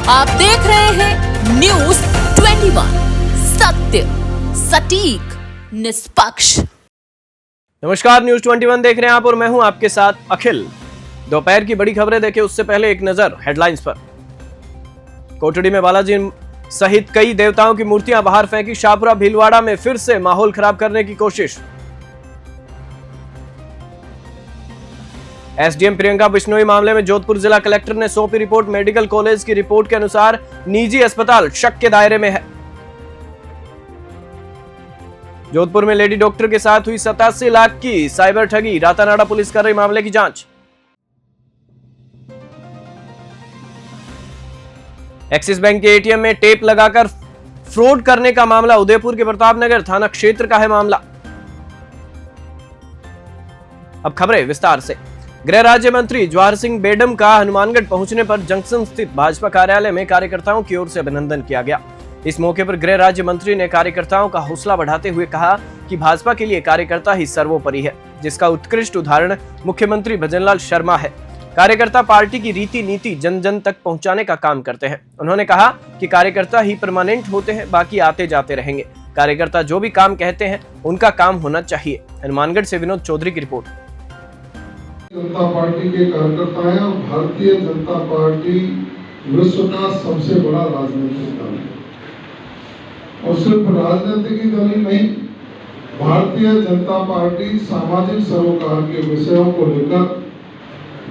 आप देख रहे हैं न्यूज 21, सत्य सटीक निष्पक्ष। नमस्कार, न्यूज 21 देख रहे हैं आप और मैं हूं आपके साथ अखिल। दोपहर की बड़ी खबरें देखें उससे पहले एक नजर हेडलाइंस पर। कोटड़ी में बालाजी सहित कई देवताओं की मूर्तियां बाहर फेंकी। शाहपुरा भीलवाड़ा में फिर से माहौल खराब करने की कोशिश। एसडीएम प्रियंका बिश्नोई मामले में जोधपुर जिला कलेक्टर ने सौंपी रिपोर्ट। मेडिकल कॉलेज की रिपोर्ट के अनुसार निजी अस्पताल शक के दायरे में है। जोधपुर में लेडी डॉक्टर के साथ हुई 87 लाख की साइबर ठगी। रातानाडा पुलिस कर रही मामले की जांच। एक्सिस बैंक के एटीएम में टेप लगाकर फ्रॉड करने का मामला। उदयपुर के प्रतापनगर थाना क्षेत्र का है मामला। अब खबरें विस्तार से। गृह राज्य मंत्री जवाहर सिंह बेडम का हनुमानगढ़ पहुंचने पर जंक्शन स्थित भाजपा कार्यालय में कार्यकर्ताओं की ओर से अभिनंदन किया गया। इस मौके पर गृह राज्य मंत्री ने कार्यकर्ताओं का हौसला बढ़ाते हुए कहा कि भाजपा के लिए कार्यकर्ता ही सर्वोपरि है, जिसका उत्कृष्ट उदाहरण मुख्यमंत्री भजनलाल शर्मा है। कार्यकर्ता पार्टी की रीति नीति जन जन तक पहुंचाने का काम करते हैं। उन्होंने कहा कि कार्यकर्ता ही परमानेंट होते हैं, बाकी आते जाते रहेंगे। कार्यकर्ता जो भी काम कहते हैं उनका काम होना चाहिए। हनुमानगढ़ से विनोद चौधरी की रिपोर्ट। जनता पार्टी के कार्यकर्ता हैं और भारतीय जनता पार्टी विश्व का सबसे बड़ा राजनीतिक दल है। और सिर्फ राजनीतिक ही दल ही नहीं, भारतीय जनता पार्टी सामाजिक सरोकार के विषयों को लेकर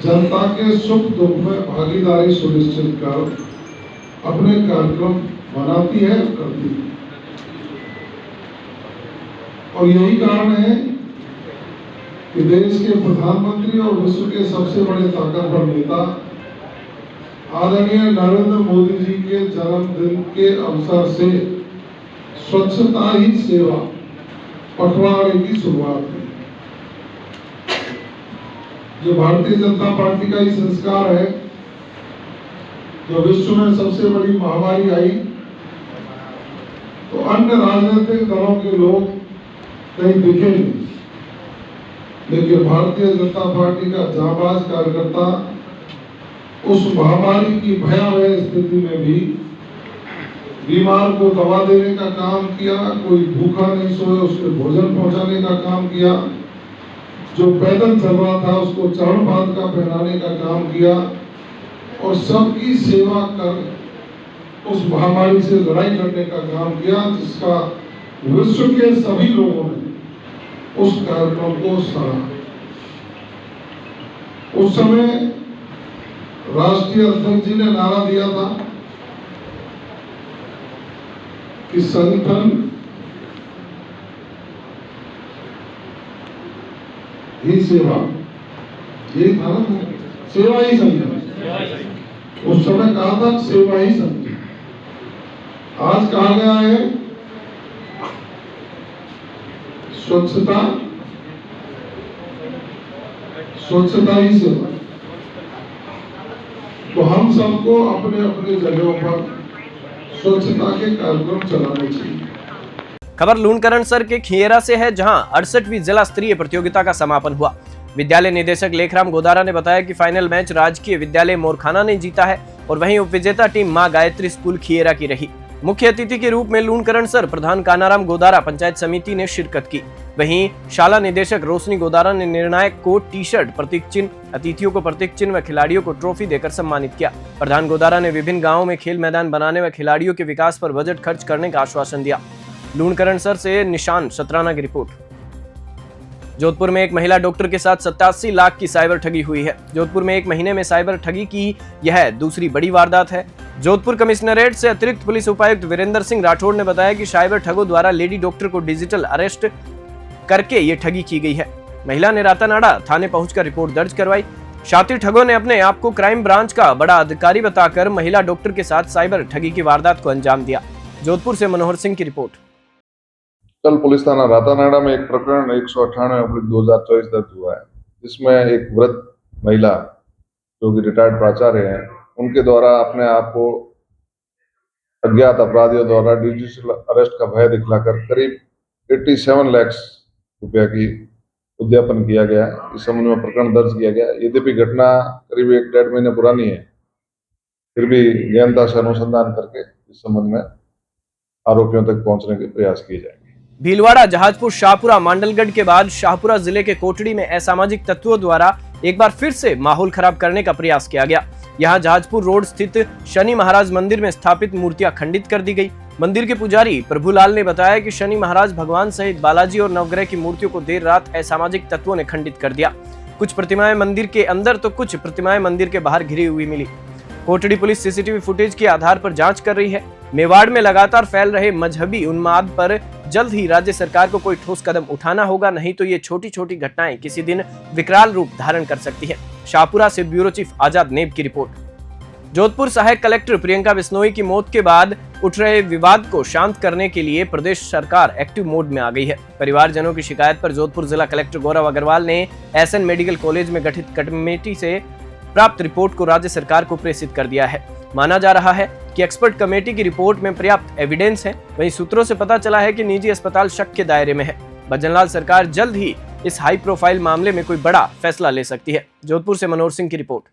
जनता के सुख दुख में भागीदारी सुनिश्चित कर अपने कार्यक्रम बनाती है और करती है। और यही कारण है कि देश के प्रधानमंत्री और विश्व के सबसे बड़े ताकतवर नेता आदरणीय नरेंद्र मोदी जी के जन्मदिन के अवसर से स्वच्छता ही सेवा पखवाड़े की शुरुआत हुई। जो भारतीय जनता पार्टी का ही संस्कार है, जो विश्व में सबसे बड़ी महामारी आई तो अन्य राजनीतिक दलों के लोग कहीं दिखे नहीं, लेकिन भारतीय जनता पार्टी का जांबाज कार्यकर्ता उस महामारी की भयावह स्थिति में भी बीमार को दवा देने का काम किया, कोई भूखा नहीं सोए उसको भोजन पहुंचाने का काम किया, जो पैदल चल रहा था उसको चरण बांध का पहनाने का काम किया और सबकी सेवा कर उस महामारी से लड़ाई लड़ने का काम किया, जिसका विश्व के सभी लोगों ने उस कार्यक्रम को सराहा। उस समय राष्ट्रीय अध्यक्ष जी ने नारा दिया था कि संगठन ही सेवा, यही था ना, सेवा ही संगठन। उस समय कहा था सेवा ही संगठन। आज कहा गया है स्वच्छता ही सेवा। तो हम सबको अपने अपने जगहों पर स्वच्छता के कार्यक्रम चलाने चाहिए। खबर लूणकरणसर के खिएरा से है, जहां 68वीं जिला स्तरीय प्रतियोगिता का समापन हुआ। विद्यालय निदेशक लेखराम गोदारा ने बताया कि फाइनल मैच राजकीय विद्यालय मोरखाना ने जीता है और वहीं उपविजेता टीम मां गायत्री स्कूल खिएरा की रही। मुख्य अतिथि के रूप में लूणकरणसर प्रधान कानाराम गोदारा पंचायत समिति ने शिरकत की। वहीं शाला निदेशक रोशनी गोदारा ने निर्णायक को टी शर्ट, प्रतीक चिन्ह, अतिथियों को प्रतीक चिन्ह व खिलाड़ियों को ट्रॉफी देकर सम्मानित किया। प्रधान गोदारा ने विभिन्न गाँवों में खेल मैदान बनाने व खिलाड़ियों के विकास पर बजट खर्च करने का आश्वासन दिया। लूणकरणसर से निशान सतराना की रिपोर्ट। जोधपुर में एक महिला डॉक्टर के साथ 87 लाख की साइबर ठगी हुई है। जोधपुर में एक महीने में साइबर ठगी की यह दूसरी बड़ी वारदात है। जोधपुर कमिश्नरेट से अतिरिक्त पुलिस उपायुक्त वीरेंद्र सिंह राठौड़ ने बताया कि साइबर ठगों द्वारा लेडी डॉक्टर को डिजिटल अरेस्ट करके ये ठगी की गई है। महिला ने रातानाडा थाने पहुंचकर रिपोर्ट दर्ज करवाई। शातिर ठगों ने अपने आप को क्राइम ब्रांच का बड़ा अधिकारी बताकर महिला डॉक्टर के साथ साइबर ठगी की वारदात को अंजाम दिया। जोधपुर से मनोहर सिंह की रिपोर्ट। कल पुलिस थाना रातानाडा में एक प्रकरण 198/2024 दर्ज हुआ है, जिसमें एक वृद्ध महिला जो कि रिटायर्ड प्राचार्य हैं, उनके द्वारा अपने आप को अज्ञात अपराधियों द्वारा डिजिटल अरेस्ट का भय दिखलाकर करीब 87 लाख रुपया की उद्यापन किया गया। इस संबंध में प्रकरण दर्ज किया गया। यद्यपि घटना करीब 1-1.5 महीने पुरानी है, फिर भी गहनता से अनुसंधान करके इस संबंध में आरोपियों तक पहुंचने के प्रयास किए जाएंगे। भीलवाड़ा, जहाजपुर, शाहपुरा, मांडलगढ़ के बाद शाहपुरा जिले के कोटड़ी में असामाजिक तत्वों द्वारा एक बार फिर से माहौल खराब करने का प्रयास किया गया। यहाँ जहाजपुर रोड स्थित शनि महाराज मंदिर में स्थापित मूर्तियां खंडित कर दी गई। मंदिर के पुजारी प्रभुलाल ने बताया कि शनि महाराज भगवान सहित बालाजी और नवग्रह की मूर्तियों को देर रात असामाजिक तत्वों ने खंडित कर दिया। कुछ प्रतिमाएं मंदिर के अंदर तो कुछ प्रतिमाएं मंदिर के बाहर घिरी हुई मिली। कोटड़ी पुलिस सीसीटीवी फुटेज के आधार पर जांच कर रही है। मेवाड़ में लगातार फैल रहे मजहबी उन्माद पर जल्द ही राज्य सरकार को कोई ठोस कदम उठाना होगा, नहीं तो ये छोटी छोटी घटनाएं किसी दिन विकराल रूप धारण कर सकती है। शाहपुरा से ब्यूरो चीफ आजाद नेब की रिपोर्ट। जोधपुर सहायक कलेक्टर प्रियंका बिश्नोई की मौत के बाद उठ रहे विवाद को शांत करने के लिए प्रदेश सरकार एक्टिव मोड में आ गई है। परिवारजनों की शिकायत पर जोधपुर जिला कलेक्टर गौरव अग्रवाल ने एसएन मेडिकल कॉलेज में गठित कमेटी से प्राप्त रिपोर्ट को राज्य सरकार को प्रेषित कर दिया है। माना जा रहा है कि एक्सपर्ट कमेटी की रिपोर्ट में पर्याप्त एविडेंस है। वहीं सूत्रों से पता चला है कि निजी अस्पताल शक के दायरे में है। भजनलाल सरकार जल्द ही इस हाई प्रोफाइल मामले में कोई बड़ा फैसला ले सकती है। जोधपुर से मनोहर सिंह की रिपोर्ट।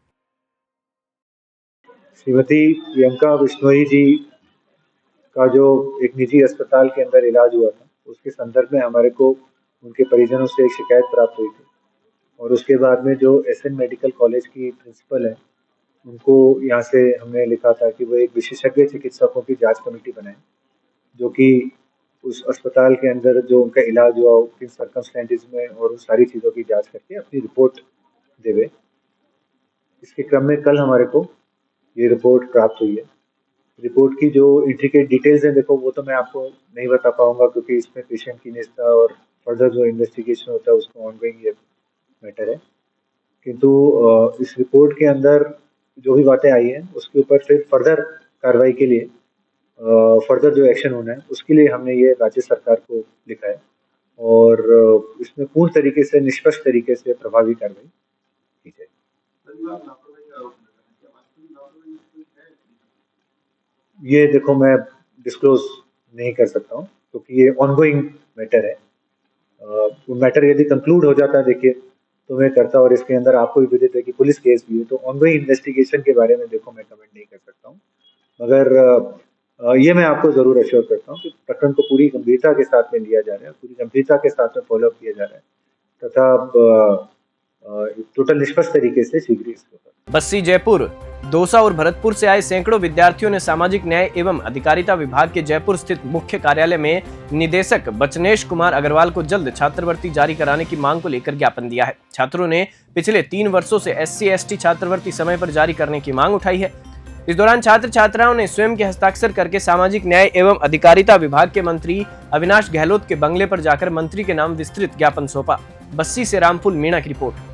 श्रीमती प्रियंका बिश्नोई जी का जो एक निजी अस्पताल के अंदर इलाज हुआ था, उसके संदर्भ में हमारे को उनके परिजनों से एक शिकायत प्राप्त हुई थी और उसके बाद में जो एसएन मेडिकल कॉलेज की प्रिंसिपल है, उनको यहाँ से हमने लिखा था कि वो एक विशेषज्ञ चिकित्सकों की जांच कमेटी बनाए, जो कि उस अस्पताल के अंदर जो उनका इलाज हुआ, किन सर्कमस्टेंसेस में, और उन सारी चीज़ों की जांच करके अपनी रिपोर्ट देवे। इसके क्रम में कल हमारे को ये रिपोर्ट प्राप्त हुई है। रिपोर्ट की जो इंट्रिकेट डिटेल्स हैं, देखो वो तो मैं आपको नहीं बता पाऊंगा, क्योंकि इसमें पेशेंट की निष्ठा और फर्दर जो इन्वेस्टिगेशन होता है उसको ऑनगोइंग ये मैटर है। किंतु इस रिपोर्ट के अंदर जो भी बातें आई हैं उसके ऊपर फिर फर्दर कार्रवाई के लिए फर्दर जो एक्शन होना है उसके लिए हमने ये राज्य सरकार को लिखा है और इसमें पूर्ण तरीके से, निष्पक्ष तरीके से प्रभावी कार्रवाई की जाए। ये देखो मैं डिस्क्लोज नहीं कर सकता हूँ, क्योंकि ये ऑनगोइंग मैटर है। वो मैटर यदि कंक्लूड हो जाता है, देखिए, तो मैं करता, और इसके अंदर आपको भी विदित है कि पुलिस केस भी है, तो ऑनगोइंग इन्वेस्टिगेशन के बारे में देखो मैं कमेंट नहीं कर सकता हूँ। मगर ये मैं आपको जरूर एश्योर करता हूँ कि प्रकरण को पूरी गंभीरता के साथ में लिया जा रहा है, पूरी गंभीरता के साथ में फॉलोअप किया जा रहा है तथा टोटल निष्पक्ष तरीके से शीघ्र इसको। बस्सी, जयपुर, दौसा और भरतपुर से आए सैकड़ों विद्यार्थियों ने सामाजिक न्याय एवं अधिकारिता विभाग के जयपुर स्थित मुख्य कार्यालय में निदेशक बचनेश कुमार अग्रवाल को जल्द छात्रवृत्ति जारी कराने की मांग को लेकर ज्ञापन दिया है। छात्रों ने पिछले 3 वर्षों से SC/ST छात्रवृत्ति समय पर जारी करने की मांग उठाई है। इस दौरान छात्र छात्राओं ने स्वयं के हस्ताक्षर करके सामाजिक न्याय एवं अधिकारिता विभाग के मंत्री अविनाश गहलोत के बंगले पर जाकर मंत्री के नाम विस्तृत ज्ञापन सौंपा। बस्सी से रामफुल मीणा की रिपोर्ट।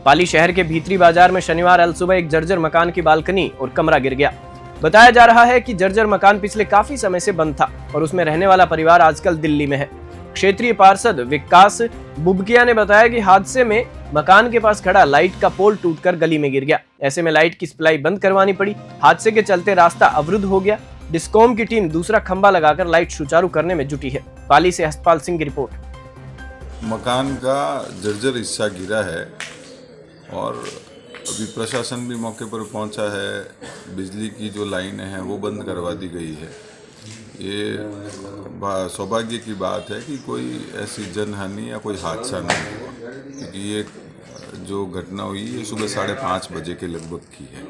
पाली शहर के भीतरी बाजार में शनिवार अलसुबह एक जर्जर मकान की बालकनी और कमरा गिर गया। बताया जा रहा है कि जर्जर मकान पिछले काफी समय से बंद था और उसमें रहने वाला परिवार आजकल दिल्ली में है। क्षेत्रीय पार्षद विकास बुबकिया ने बताया कि हादसे में मकान के पास खड़ा लाइट का पोल टूटकर गली में गिर गया। ऐसे में लाइट की सप्लाई बंद करवानी पड़ी। हादसे के चलते रास्ता अवरुद्ध हो गया। डिस्कॉम की टीम दूसरा खंभा लगाकर लाइट सुचारू करने में जुटी है। पाली से हसपाल सिंह की रिपोर्ट। मकान का जर्जर हिस्सा गिरा है और अभी प्रशासन भी मौके पर पहुंचा है। बिजली की जो लाइनें हैं वो बंद करवा दी गई है। ये सौभाग्य की बात है कि कोई ऐसी जनहानि या कोई हादसा नहीं हुआ, क्योंकि ये जो घटना हुई ये सुबह 5:30 बजे के लगभग की है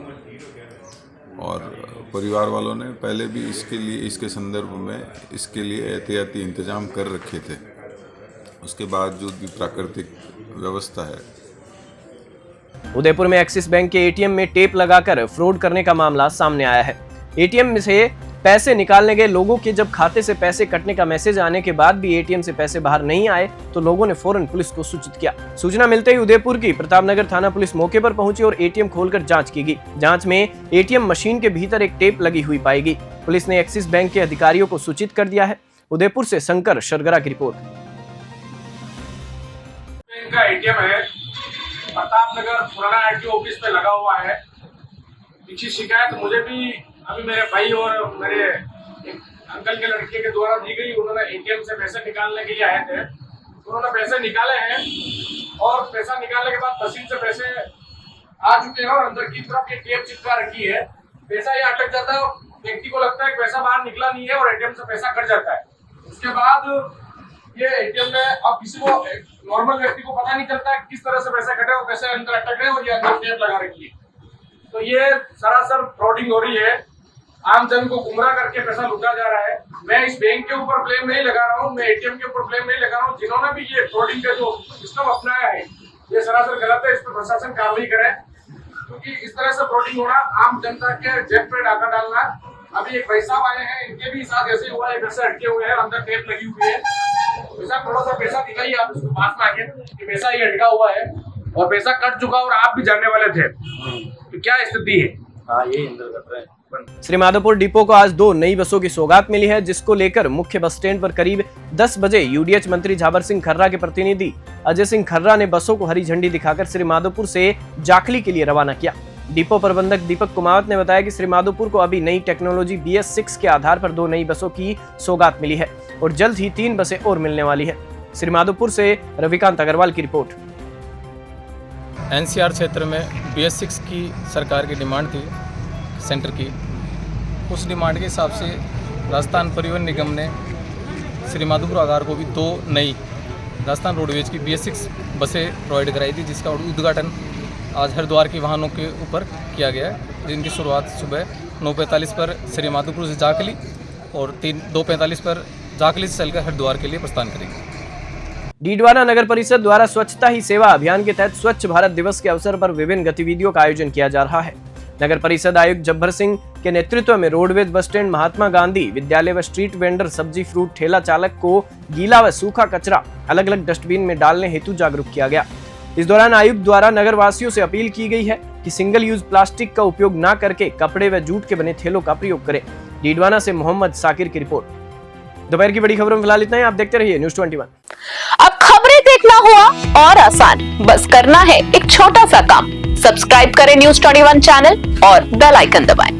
और परिवार वालों ने पहले भी इसके संदर्भ में इसके लिए एहतियाती इंतजाम कर रखे थे। उसके बाद जो भी प्राकृतिक व्यवस्था है। उदयपुर में एक्सिस बैंक के एटीएम में टेप लगाकर फ्रॉड करने का मामला सामने आया है। एटीएम में से पैसे निकालने गए लोगों के जब खाते से पैसे कटने का मैसेज आने के बाद भी एटीएम से पैसे बाहर नहीं आए तो लोगों ने फौरन पुलिस को सूचित किया। सूचना मिलते ही उदयपुर की प्रतापनगर थाना पुलिस मौके पर पहुंची और एटीएम खोलकर जांच की गई। जांच में एटीएम मशीन के भीतर एक टेप लगी हुई पाई गई। पुलिस ने एक्सिस बैंक के अधिकारियों को सूचित कर दिया है। उदयपुर से शंकर शरगरा की रिपोर्ट। इनका एटीएम है, प्रतापनगर पुराना आरटीओ ऑफिस पे लगा हुआ है। इसी शिकायत मुझे भी अभी मेरे भाई और मेरे एक अंकल के लड़के के द्वारा दी गई। उन्होंने एटीएम से पैसे निकालने के लिए आए थे, उन्होंने पैसे निकाले हैं और पैसा निकालने के बाद मशीन से पैसे आ चुके हैं और अंदर की तरफ ये टेप चिपका रखी है पैसा यहाँ अटक जाता है, व्यक्ति को लगता है कि पैसा बाहर निकला नहीं है और एटीएम से पैसा कट जाता है। उसके बाद ये एटीएम में अब किसी को नॉर्मल व्यक्ति को पता नहीं चलता है किस तरह से पैसा कटे और पैसे अंदर अटक रहे और ये अंदर टेप लगा रखी है। तो ये सरासर फ्रॉडिंग हो रही है, आम जन को गुमराह करके पैसा लूटा जा रहा है। मैं इस बैंक के ऊपर ब्लेम नहीं लगा रहा हूँ, मैं एटीएम के ऊपर ब्लेम नहीं लगा रहा हूँ। जिन्होंने भी ये फ्रॉडिंग का जो सिस्टम अपनाया है ये सरासर गलत है, इस पर प्रशासन कार्रवाई करे, क्योंकि इस तरह से फ्रॉडिंग होना, आम जनता के जेब पे डाका डालना। अभी एक भाई साहब आए हैं, इनके भी साथ ऐसे हुआ है, पैसे अटके हुए हैं, अंदर टेप लगी हुई है। पैसा थोड़ा सा पैसा दिखाइए आप उसको पास में आके कि पैसा ये अटका हुआ है और पैसा कट चुका और आप भी जानने वाले थे, तो क्या स्थिति है? हाँ, ये अंदर कर रहे हैं। श्रीमाधोपुर डिपो को आज 2 नई बसों की सौगात मिली है, जिसको लेकर मुख्य बस स्टैंड पर करीब 10 बजे यूडीएच मंत्री झाबर सिंह खर्रा के प्रतिनिधि अजय सिंह खर्रा ने बसों को हरी झंडी दिखाकर श्रीमाधोपुर से जाखली के लिए रवाना किया। डिपो प्रबंधक दीपक कुमावत ने बताया कि श्रीमाधोपुर को अभी नई टेक्नोलॉजी BS6 के आधार पर 2 नई बसों की सौगात मिली है और जल्द ही 3 बसें और मिलने वाली है। श्रीमाधोपुर से रविकांत अग्रवाल की रिपोर्ट। NCR क्षेत्र में BS6 की सरकार की डिमांड थी सेंटर की, उस डिमांड के हिसाब से राजस्थान परिवहन निगम ने श्रीमाधोपुर आगार को भी 2 नई राजस्थान रोडवेज की BS6 बसें प्रोवाइड कराई थी, जिसका उद्घाटन आज हरिद्वार के वाहनों के ऊपर किया गया है, जिनकी शुरुआत सुबह 9:45 पर श्रीमाधोपुर से जाखली और 2:45 पर जाखली से चलकर हरिद्वार के लिए प्रस्थान करेंगे। डीडवाना नगर परिषद द्वारा स्वच्छता ही सेवा अभियान के तहत स्वच्छ भारत दिवस के अवसर पर विभिन्न गतिविधियों का आयोजन किया जा रहा है। नगर परिषद आयुक्त जब्बर सिंह के नेतृत्व में roadways bus stand, Mahatma Gandhi विद्यालय व स्ट्रीट वेंडर, सब्जी फ्रूट ठेला चालक को गीला व सूखा कचरा अलग अलग डस्टबिन में डालने हेतु जागरूक किया गया। इस दौरान आयुक्त द्वारा नगर वासियों से अपील की गई है कि सिंगल यूज प्लास्टिक का उपयोग न करके कपड़े व जूट के बने थैलों का प्रयोग करें। डीडवाना से मोहम्मद साकिर की रिपोर्ट। दोपहर की बड़ी खबरों में फिलहाल इतना ही। आप देखते रहिए न्यूज़ 21। अब खबरें देखना हुआ और आसान, बस करना है एक छोटा सा काम। सब्सक्राइब करें न्यूज़ 21 चैनल और बेल आइकन दबाएं।